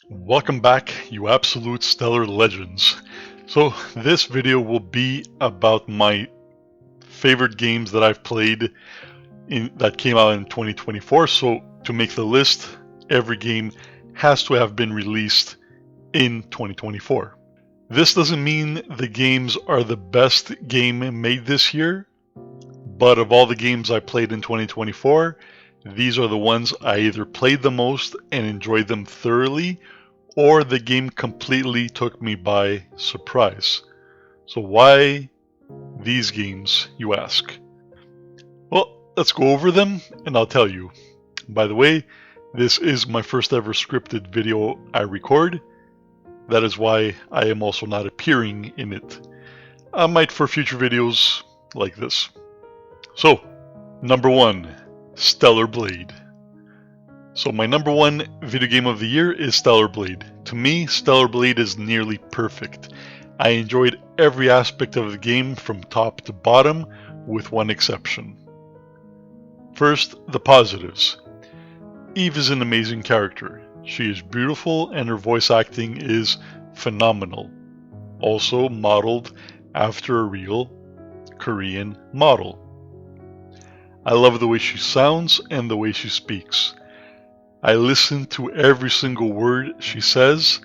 Welcome back, you absolute stellar legends. So this video will be about my favorite games that I've played that came out in 2024. So to make the list, every game has to have been released in 2024. This doesn't mean the games are the best game made this year, but of all the games I played in 2024, these are the ones I either played the most and enjoyed them thoroughly, or the game completely took me by surprise. So why these games, you ask? Well, let's go over them and I'll tell you. By the way, this is my first ever scripted video I record. That is why I am also not appearing in it. I might for future videos like this. So, number 1, Stellar Blade. So my number 1 video game of the year is Stellar Blade. To me, Stellar Blade is nearly perfect. I enjoyed every aspect of the game from top to bottom, with one exception. First, the positives. Eve is an amazing character. She is beautiful and her voice acting is phenomenal. Also modeled after a real Korean model. I love the way she sounds and the way she speaks. I listen to every single word she says,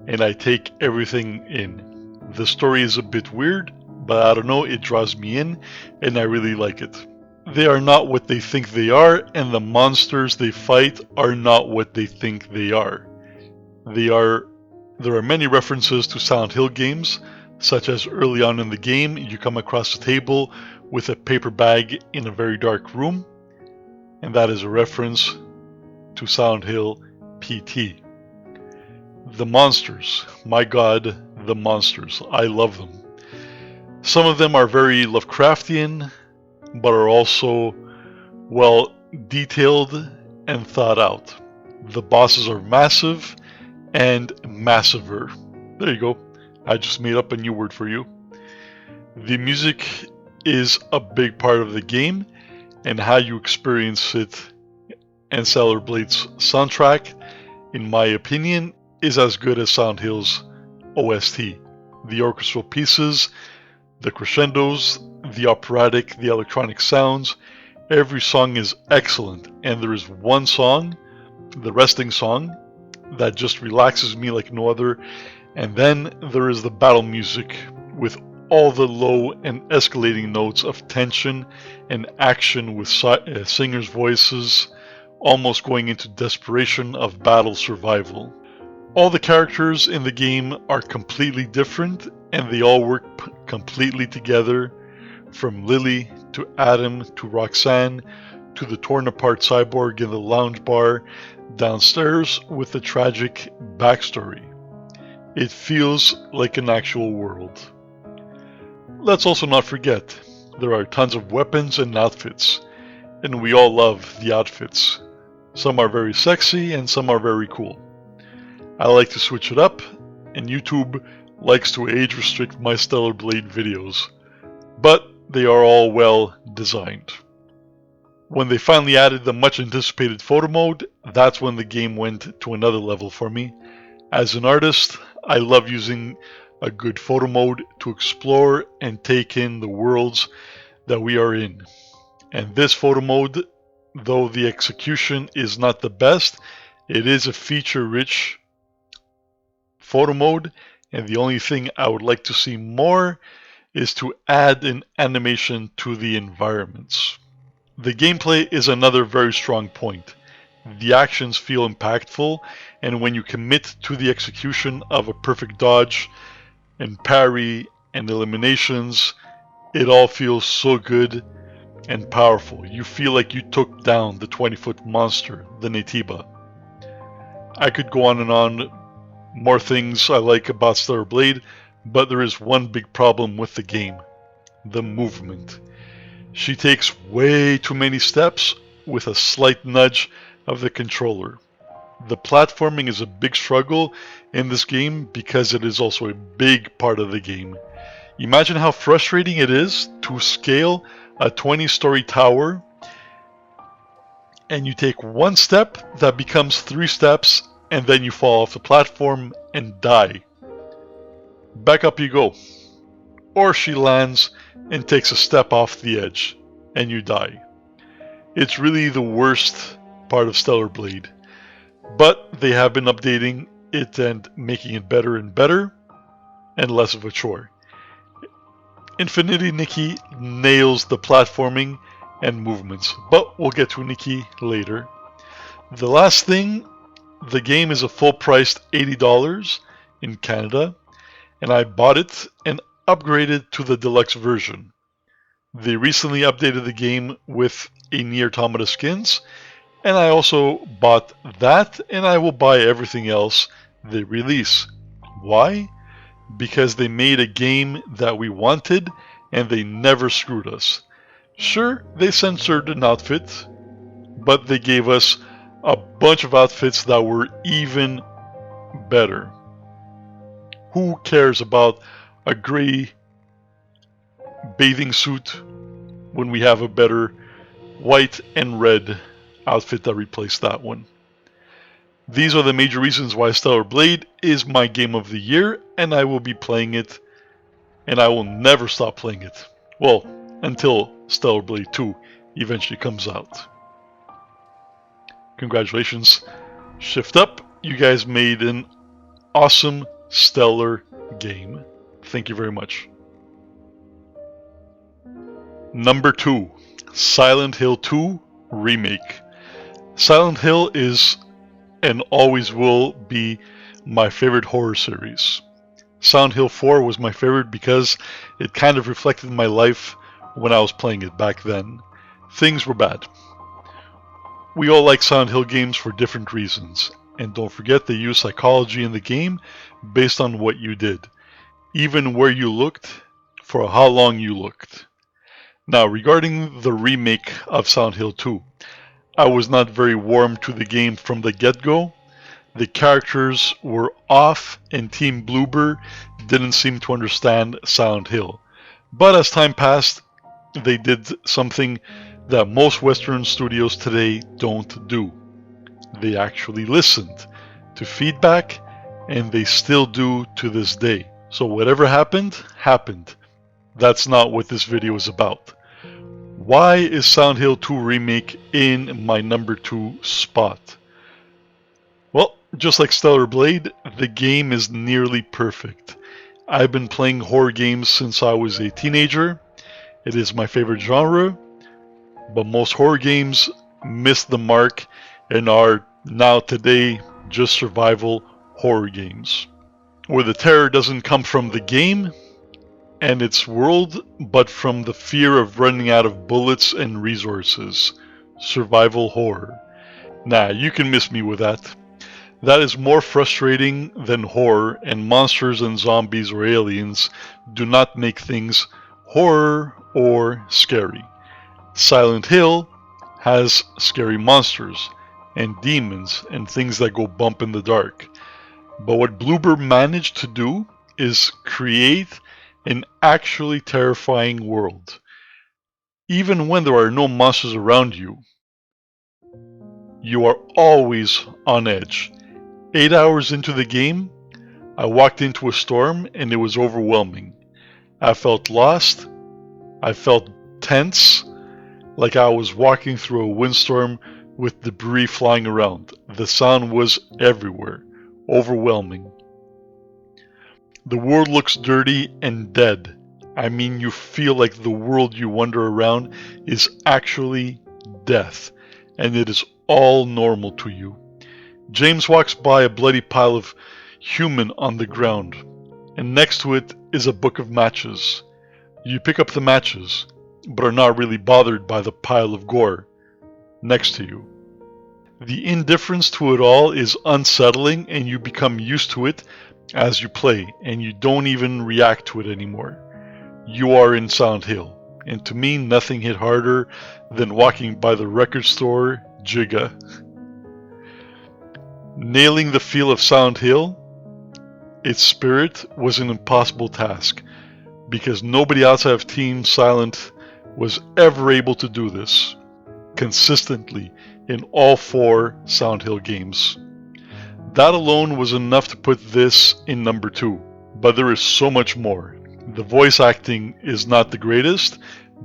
and I take everything in. The story is a bit weird, but I don't know, it draws me in, and I really like it. They are not what they think they are, and the monsters they fight are not what they think they are. There are many references to Silent Hill games, such as early on in the game, you come across a table with a paper bag in a very dark room, and that is a reference to Silent Hill PT. The monsters, my god, the monsters, I love them. Some of them are very Lovecraftian, but are also well detailed and thought out. The bosses are massive and massiver. There you go, I just made up a new word for you. The music is a big part of the game and how you experience it, and Stellar Blade's soundtrack, in my opinion, is as good as Silent Hill's OST. The orchestral pieces, the crescendos, the operatic, the electronic sounds, every song is excellent, and there is one song, the resting song, that just relaxes me like no other, and then there is the battle music with all the low and escalating notes of tension and action with singers' voices, almost going into desperation of battle survival. All the characters in the game are completely different and they all work completely together, from Lily to Adam to Roxanne to the torn apart cyborg in the lounge bar downstairs with the tragic backstory. It feels like an actual world. Let's also not forget, there are tons of weapons and outfits, and we all love the outfits. Some are very sexy and some are very cool. I like to switch it up, and YouTube likes to age restrict my Stellar Blade videos, but they are all well designed. When they finally added the much anticipated photo mode, that's when the game went to another level for me. As an artist, I love using a good photo mode to explore and take in the worlds that we are in. And this photo mode, though the execution is not the best, it is a feature-rich photo mode, and the only thing I would like to see more is to add an animation to the environments. The gameplay is another very strong point. The actions feel impactful, and when you commit to the execution of a perfect dodge and parry and eliminations, it all feels so good and powerful. You feel like you took down the 20-foot monster, the Netiba. I could go on and on, more things I like about Stellar Blade, but there is one big problem with the game: the movement. She takes way too many steps with a slight nudge of the controller. The platforming is a big struggle in this game because it is also a big part of the game. Imagine how frustrating it is to scale a 20-story tower and you take one step that becomes 3 steps and then you fall off the platform and die. Back up you go. Or she lands and takes a step off the edge, and you die. It's really the worst part of Stellar Blade. But they have been updating it and making it better and better, and less of a chore. Infinity Nikki nails the platforming and movements, but we'll get to Nikki later. The last thing, the game is a full-priced $80 in Canada, and I bought it and upgraded to the deluxe version. They recently updated the game with a Nier Automata skins, and I also bought that, and I will buy everything else they release. Why? Because they made a game that we wanted, and they never screwed us. Sure, they censored an outfit, but they gave us a bunch of outfits that were even better. Who cares about a gray bathing suit when we have a better white and red outfit that replaced that one? These are the major reasons why Stellar Blade is my game of the year, and I will be playing it, and I will never stop playing it. Well, until Stellar Blade 2 eventually comes out. Congratulations, Shift Up. You guys made an awesome, stellar game. Thank you very much. Number 2, Silent Hill 2 Remake. Silent Hill is and always will be my favorite horror series. Silent Hill 4 was my favorite because it kind of reflected my life when I was playing it back then. Things were bad. We all like Silent Hill games for different reasons, and don't forget they use psychology in the game based on what you did, even where you looked, for how long you looked. Now, regarding the remake of Silent Hill 2, I was not very warm to the game from the get-go. The characters were off, and Team Bloober didn't seem to understand Silent Hill. But as time passed, they did something that most Western studios today don't do. They actually listened to feedback, and they still do to this day. So whatever happened, happened. That's not what this video is about. Why is Silent Hill 2 Remake in my number 2 spot? Well, just like Stellar Blade, the game is nearly perfect. I've been playing horror games since I was a teenager. It is my favorite genre, but most horror games miss the mark and are now today just survival horror games, where the terror doesn't come from the game and its world, but from the fear of running out of bullets and resources. Survival horror. Nah, you can miss me with that. That is more frustrating than horror, and monsters and zombies or aliens do not make things horror or scary. Silent Hill has scary monsters and demons and things that go bump in the dark. But what Bloober managed to do is create an actually terrifying world. Even when there are no monsters around you, you are always on edge. 8 hours into the game, I walked into a storm and it was overwhelming. I felt lost. I felt tense, like I was walking through a windstorm with debris flying around. The sound was everywhere, overwhelming. The world looks dirty and dead. I mean, you feel like the world you wander around is actually death, and it is all normal to you. James walks by a bloody pile of human on the ground, and next to it is a book of matches. You pick up the matches, but are not really bothered by the pile of gore next to you. The indifference to it all is unsettling, and you become used to it as you play, and you don't even react to it anymore. You are in Silent Hill, and to me nothing hit harder than walking by the record store Jigga. Nailing the feel of Silent Hill, its spirit, was an impossible task, because nobody outside of Team Silent was ever able to do this consistently in all 4 Silent Hill games. That alone was enough to put this in number 2, but there is so much more. The voice acting is not the greatest,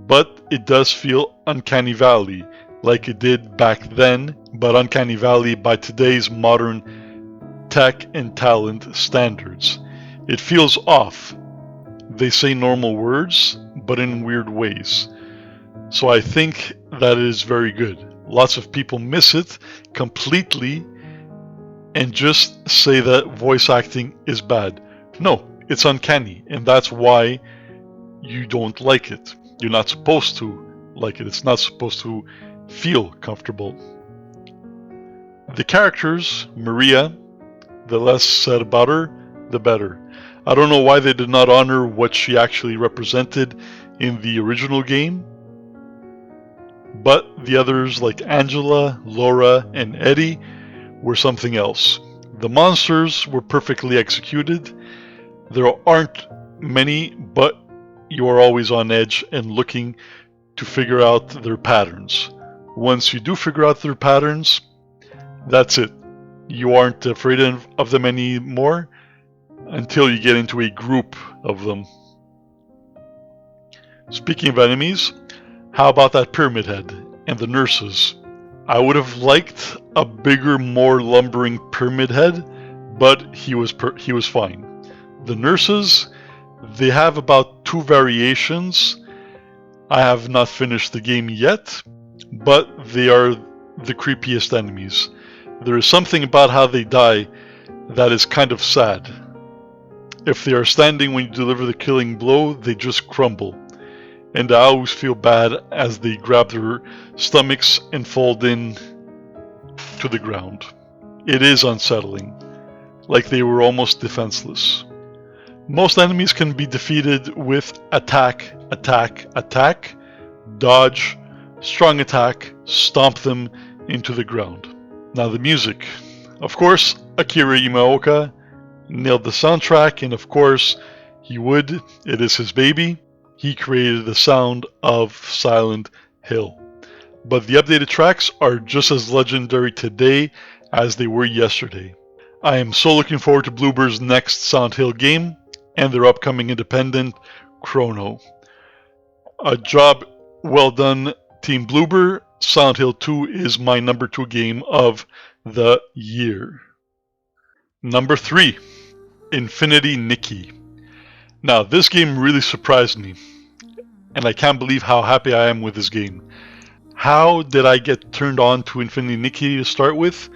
but it does feel Uncanny Valley, like it did back then, but Uncanny Valley by today's modern tech and talent standards. It feels off. They say normal words, but in weird ways. So I think that is very good. Lots of people miss it completely and just say that voice acting is bad. No, it's uncanny, and that's why you don't like it. You're not supposed to like it. It's not supposed to feel comfortable. The characters, Maria, the less said about her, the better. I don't know why they did not honor what she actually represented in the original game, but the others like Angela, Laura, and Eddie were something else. The monsters were perfectly executed. There aren't many, but you are always on edge and looking to figure out their patterns. Once you do figure out their patterns, that's it. You aren't afraid of them anymore until you get into a group of them. Speaking of enemies, how about that Pyramid Head and the nurses? I would have liked a bigger, more lumbering Pyramid Head, but he was fine. The nurses, they have about 2 variations. I have not finished the game yet, but they are the creepiest enemies. There is something about how they die that is kind of sad. If they are standing when you deliver the killing blow, they just crumble. And I always feel bad as they grab their stomachs and fold in to the ground. It is unsettling, like they were almost defenseless. Most enemies can be defeated with attack, attack, attack, dodge, strong attack, stomp them into the ground. Now the music. Of course, Akira Yamaoka nailed the soundtrack, and of course, he would. It is his baby. He created the sound of Silent Hill. But the updated tracks are just as legendary today as they were yesterday. I am so looking forward to Bloober's next Silent Hill game and their upcoming independent, Chrono. A job well done, Team Bloober. Silent Hill 2 is my number 2 game of the year. Number 3, Infinity Nikki. Now, this game really surprised me, and I can't believe how happy I am with this game. How did I get turned on to Infinity Nikki to start with?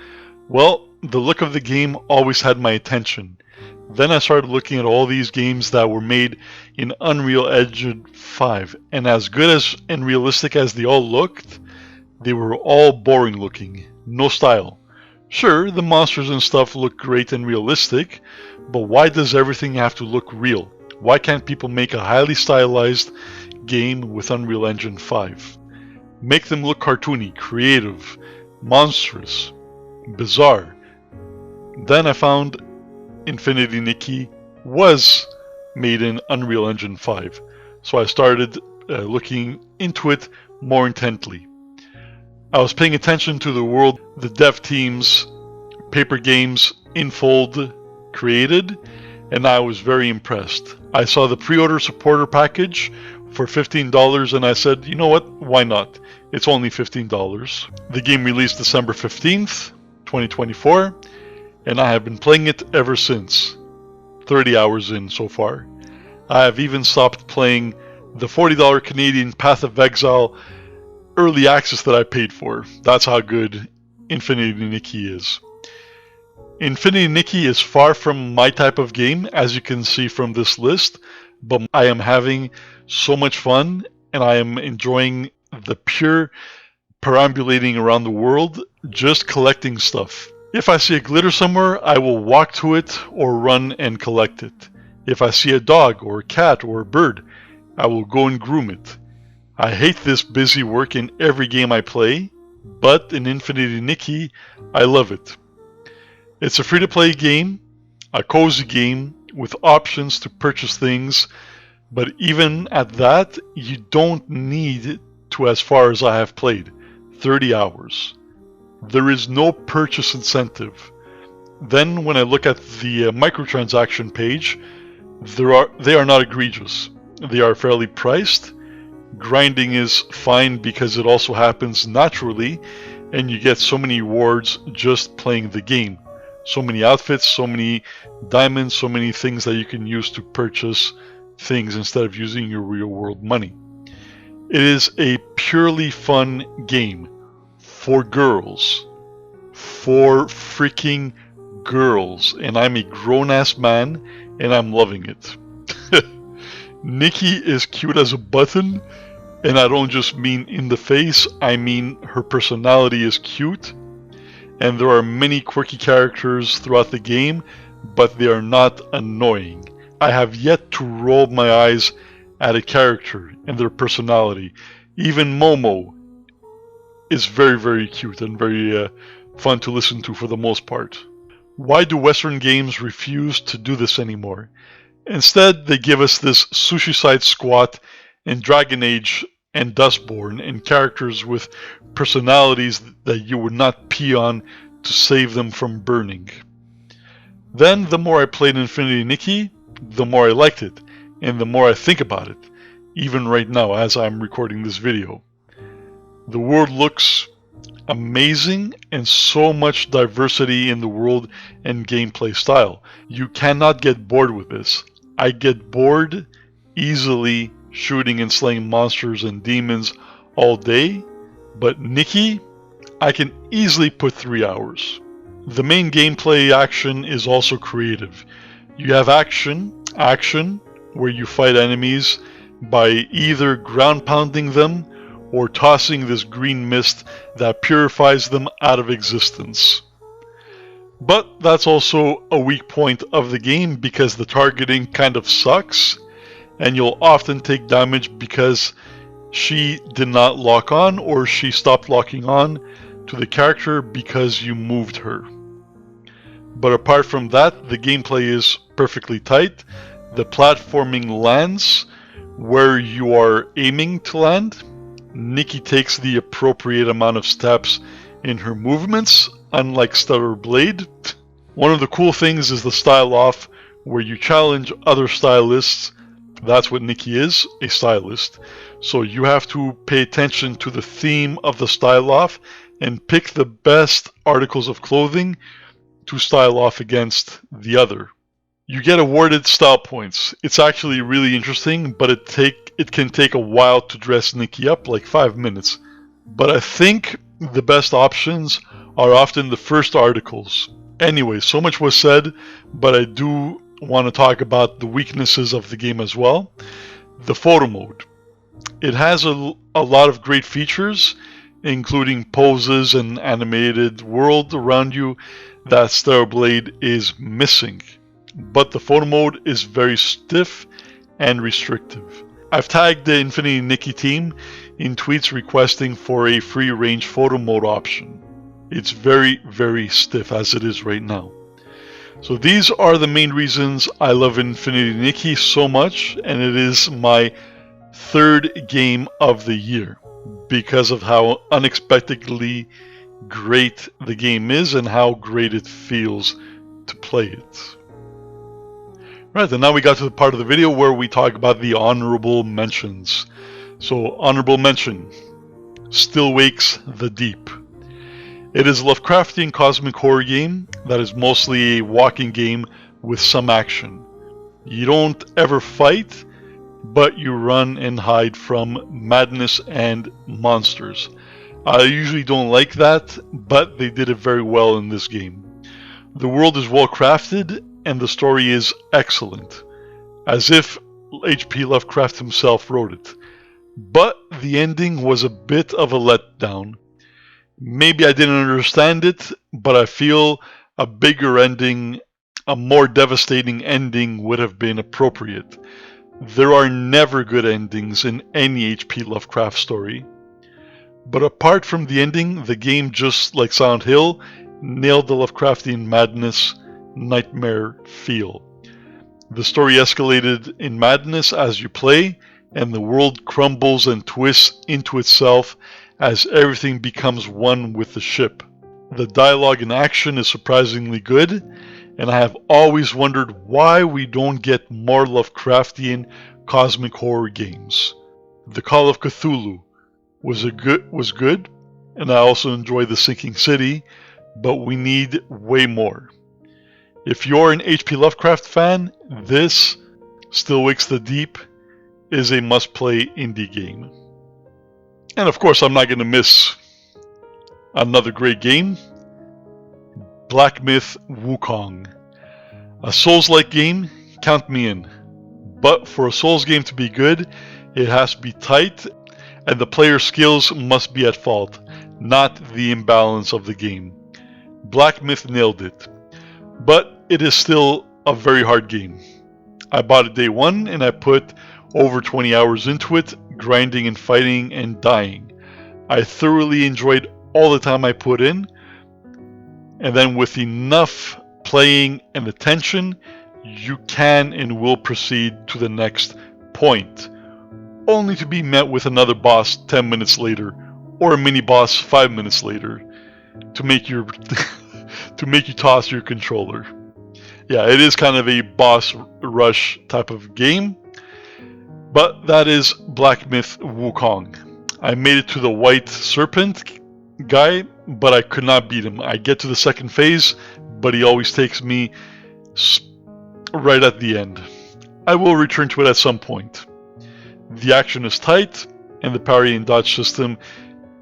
Well, the look of the game always had my attention. Then I started looking at all these games that were made in Unreal Engine 5, and as good as and realistic as they all looked, they were all boring looking, no style. Sure, the monsters and stuff look great and realistic, but why does everything have to look real? Why can't people make a highly stylized game with Unreal Engine 5? Make them look cartoony, creative, monstrous, bizarre. Then I found Infinity Nikki was made in Unreal Engine 5, so I started looking into it more intently. I was paying attention to the world the dev teams, Paper Games, Infold created, and I was very impressed. I saw the pre-order supporter package for $15 and I said, you know what, why not? It's only $15. The game released December 15th, 2024, and I have been playing it ever since. 30 hours in so far. I have even stopped playing the $40 Canadian Path of Exile early access that I paid for. That's how good Infinity Nikki is. Infinity Nikki is far from my type of game, as you can see from this list, but I am having so much fun and I am enjoying the pure perambulating around the world, just collecting stuff. If I see a glitter somewhere, I will walk to it or run and collect it. If I see a dog or a cat or a bird, I will go and groom it. I hate this busy work in every game I play, but in Infinity Nikki, I love it. It's a free-to-play game, a cozy game with options to purchase things, but even at that, you don't need to as far as I have played, 30 hours. There is no purchase incentive. Then when I look at the microtransaction page, they are not egregious. They are fairly priced. Grinding is fine because it also happens naturally, and you get so many rewards just playing the game. So many outfits, so many diamonds, so many things that you can use to purchase things instead of using your real world money. It is a purely fun game for girls. For freaking girls. And I'm a grown-ass man, and I'm loving it. Nikki is cute as a button, and I don't just mean in the face, I mean her personality is cute. And there are many quirky characters throughout the game, but they are not annoying. I have yet to roll my eyes at a character and their personality. Even Momo is very, very cute and very fun to listen to for the most part. Why do Western games refuse to do this anymore? Instead, they give us this Sushi Side Squat and Dragon Age and Dustborn and characters with personalities that you would not pee on to save them from burning. Then, the more I played Infinity Nikki, the more I liked it, and the more I think about it, even right now as I'm recording this video. The world looks amazing and so much diversity in the world and gameplay style. You cannot get bored with this. I get bored easily shooting and slaying monsters and demons all day, but Nikki, I can easily put 3 hours. The main gameplay action is also creative. You have action, where you fight enemies by either ground pounding them or tossing this green mist that purifies them out of existence. But that's also a weak point of the game because the targeting kind of sucks, and you'll often take damage because she did not lock on or she stopped locking on to the character because you moved her. But apart from that, the gameplay is perfectly tight. The platforming lands where you are aiming to land. Nikki takes the appropriate amount of steps in her movements, unlike Stellar Blade. One of the cool things is the style off, where you challenge other stylists. That's what Nikki is, a stylist. So you have to pay attention to the theme of the style off and pick the best articles of clothing to style off against the other. You get awarded style points. It's actually really interesting, but it can take a while to dress Nikki up, like 5 minutes. But I think the best options are often the first articles. Anyway, so much was said, but I do want to talk about the weaknesses of the game as well. The photo mode. It has a lot of great features, including poses and animated world around you that Stellar Blade is missing. But the photo mode is very stiff and restrictive. I've tagged the Infinity Nikki team in tweets requesting for a free range photo mode option. It's very, very stiff as it is right now. So these are the main reasons I love Infinity Nikki so much, and it is my 3rd game of the year because of how unexpectedly great the game is and how great it feels to play it. Right, and now we got to the part of the video where we talk about the honorable mentions. So, honorable mention, Still Wakes the Deep. It is a Lovecraftian cosmic horror game that is mostly a walking game with some action. You don't ever fight, but you run and hide from madness and monsters. I usually don't like that, but they did it very well in this game. The world is well crafted and the story is excellent, as if H.P. Lovecraft himself wrote it. But the ending was a bit of a letdown. Maybe I didn't understand it, but I feel a bigger ending, a more devastating ending would have been appropriate. There are never good endings in any H.P. Lovecraft story. But apart from the ending, the game, just like Silent Hill, nailed the Lovecraftian madness, nightmare feel. The story escalated in madness as you play, and the world crumbles and twists into itself as everything becomes one with the ship. The dialogue and action is surprisingly good, and I have always wondered why we don't get more Lovecraftian cosmic horror games. The Call of Cthulhu was good, and I also enjoyed The Sinking City, but we need way more. If you're an H.P. Lovecraft fan, this, Still Wakes the Deep, is a must-play indie game. And of course, I'm not going to miss another great game, Black Myth Wukong. A Souls-like game, count me in. But for a Souls game to be good, it has to be tight, and the player's skills must be at fault, not the imbalance of the game. Black Myth nailed it. But it is still a very hard game. I bought it day one, and I put over 20 hours into it, grinding and fighting and dying. I thoroughly enjoyed all the time I put in, and then with enough playing and attention, you can and will proceed to the next point, only to be met with another boss 10 minutes later, or a mini boss 5 minutes later, to make you toss your controller. Yeah, it is kind of a boss rush type of game, but that is Black Myth Wukong. I made it to the White Serpent guy, but I could not beat him. I get to the second phase, but he always takes me right at the end. I will return to it at some point. The action is tight, and the parry and dodge system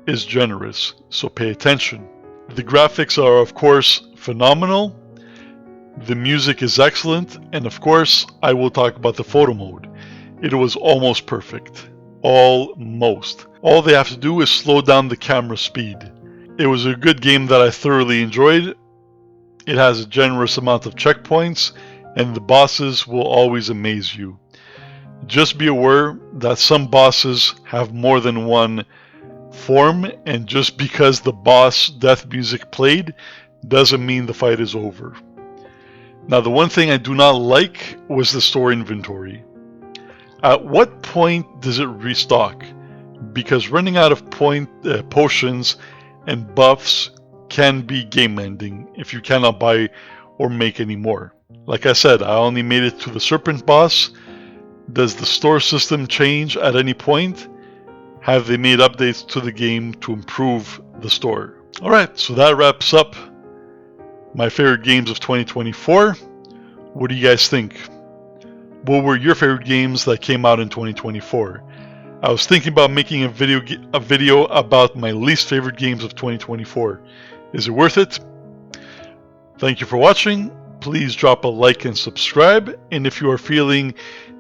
is generous, so pay attention. The graphics are, of course, phenomenal. The music is excellent, and of course, I will talk about the photo mode. It was almost perfect. Almost. All they have to do is slow down the camera speed. It was a good game that I thoroughly enjoyed. It has a generous amount of checkpoints, and the bosses will always amaze you. Just be aware that some bosses have more than one form, and just because the boss death music played doesn't mean the fight is over. Now, the one thing I do not like was the store inventory. At what point does it restock? Because running out of potions and buffs can be game ending if you cannot buy or make any more. Like I said, I only made it to the Serpent boss. Does the store system change at any point? Have they made updates to the game to improve the store? Alright, so that wraps up my favorite games of 2024. What do you guys think? What were your favorite games that came out in 2024? I was thinking about making a video about my least favorite games of 2024. Is it worth it? Thank you for watching. Please drop a like and subscribe. And if you are feeling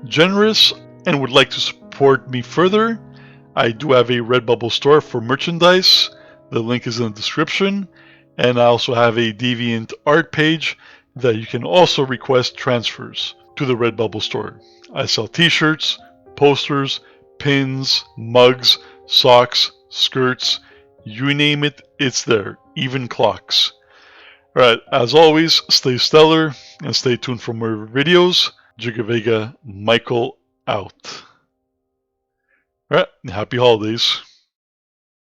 generous and would like to support me further, I do have a Redbubble store for merchandise. The link is in the description. And I also have a DeviantArt page that you can also request transfers to the Redbubble store. I sell t-shirts, posters, pins, mugs, socks, skirts, you name it, it's there, even clocks. Alright, as always, stay stellar and stay tuned for more videos. Jigavega Michael out. Alright, happy holidays.